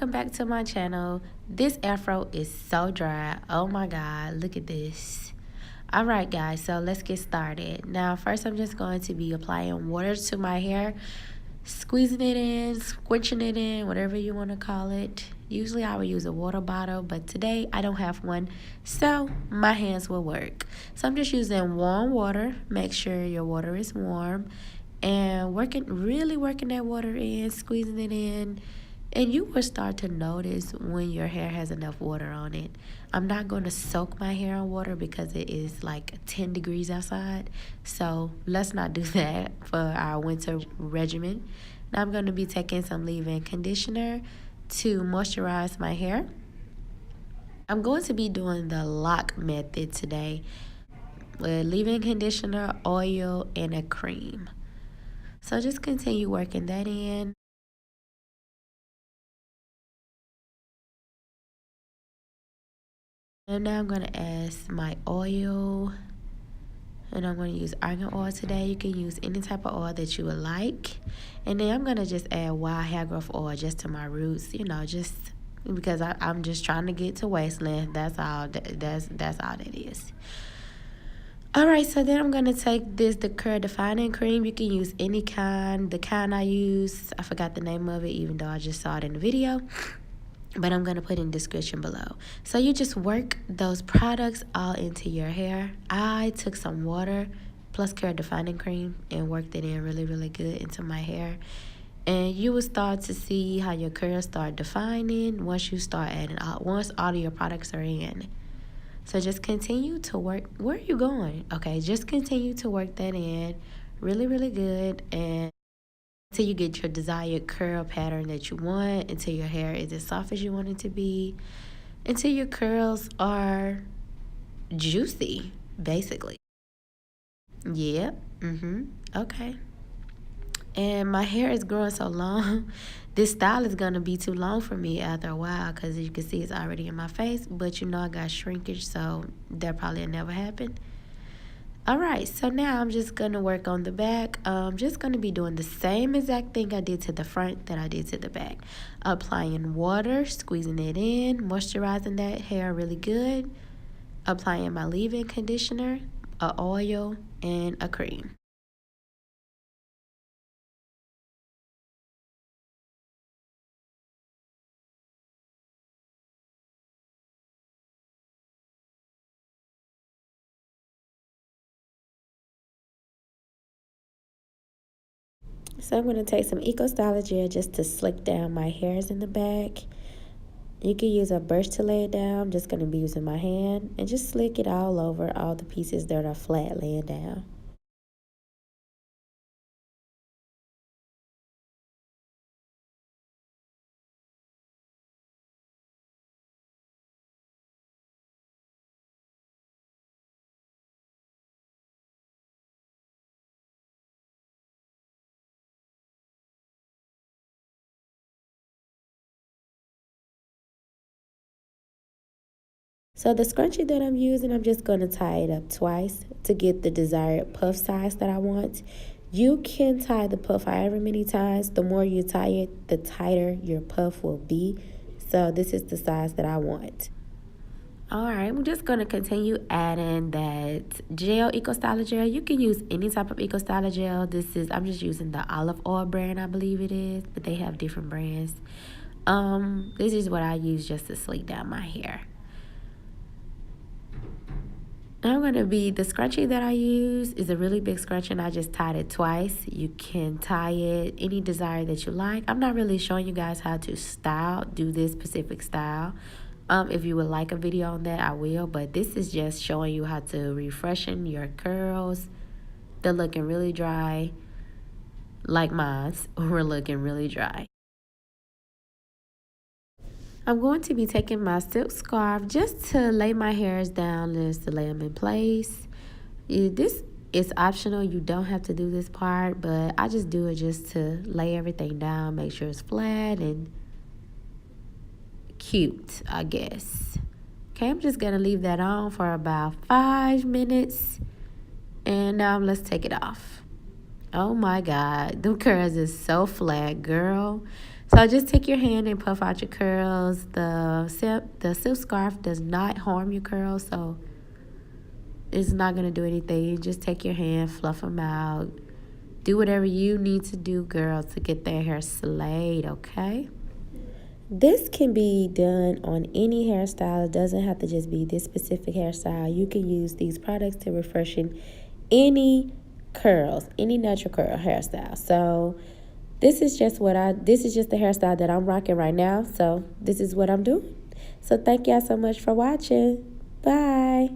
welcome back to my channel. This afro is so dry. Oh my god, look at this. Alright guys, so let's get started. Now first I'm just going to be applying water to my hair, squeezing it in, squishing it in, whatever you want to call it. Usually I would use a water bottle, but today I don't have one, so my hands will work. So I'm just using warm water. Make sure your water is warm and really working that water in, squeezing it in. And you will start to notice when your hair has enough water on it. I'm not going to soak my hair in water because it is like 10 degrees outside. So let's not do that for our winter regimen. Now I'm going to be taking some leave-in conditioner to moisturize my hair. I'm going to be doing the lock method today with leave-in conditioner, oil, and a cream. So just continue working that in. And now I'm going to add my oil, and I'm going to use Argon Oil today. You can use any type of oil that you would like. And then I'm going to just add wild hair growth oil just to my roots, you know, just because I'm just trying to get to waist length. That's all that is. Alright, so then I'm going to take the curl defining cream. You can use any kind. The kind I use, I forgot the name of it, even though I just saw it in the video. But I'm going to put in the description below. So you just work those products all into your hair. I took some water plus curl defining cream and worked it in really, really good into my hair. And you will start to see how your curls start defining once you start adding once all of your products are in. So just continue to work. Where are you going? Okay, just continue to work that in really, really good. And until you get your desired curl pattern that you want, until your hair is as soft as you want it to be, until your curls are juicy, basically. Yeah, okay. And my hair is growing so long, this style is going to be too long for me after a while because as you can see it's already in my face, but you know I got shrinkage, so that probably will never happen. Alright, so now I'm just going to work on the back. I'm just going to be doing the same exact thing I did to the front that I did to the back. Applying water, squeezing it in, moisturizing that hair really good. Applying my leave-in conditioner, a oil, and a cream. So I'm going to take some Eco Styler gel just to slick down my hairs in the back. You can use a brush to lay it down. I'm just going to be using my hand and just slick it all over all the pieces that are flat laying down. So the scrunchie that I'm using, I'm just going to tie it up twice to get the desired puff size that I want. You can tie the puff however many times. The more you tie it, the tighter your puff will be. So this is the size that I want. Alright, I'm just going to continue adding that gel, Eco Styler gel. You can use any type of Eco Styler gel. I'm just using the olive oil brand, I believe it is, but they have different brands. This is what I use just to slick down my hair. I'm going to be, the scrunchie that I use is a really big scrunchie and I just tied it twice. You can tie it any desire that you like. I'm not really showing you guys how to do this specific style. If you would like a video on that, I will. But this is just showing you how to refreshen your curls. They're looking really dry, like mine. We're looking really dry. I'm going to be taking my silk scarf just to lay my hairs down, just to lay them in place. This is optional. You don't have to do this part, but I just do it just to lay everything down, make sure it's flat and cute, I guess. Okay, I'm just going to leave that on for about 5 minutes. And now let's take it off. Oh my God, them curls is so flat, girl. So just take your hand and puff out your curls. The silk scarf does not harm your curls, so it's not going to do anything. Just take your hand, fluff them out. Do whatever you need to do, girl, to get that hair slayed, okay? This can be done on any hairstyle. It doesn't have to just be this specific hairstyle. You can use these products to refreshen any curls, any natural curl hairstyle. So this is just the hairstyle that I'm rocking right now. So this is what I'm doing. So thank y'all so much for watching. Bye.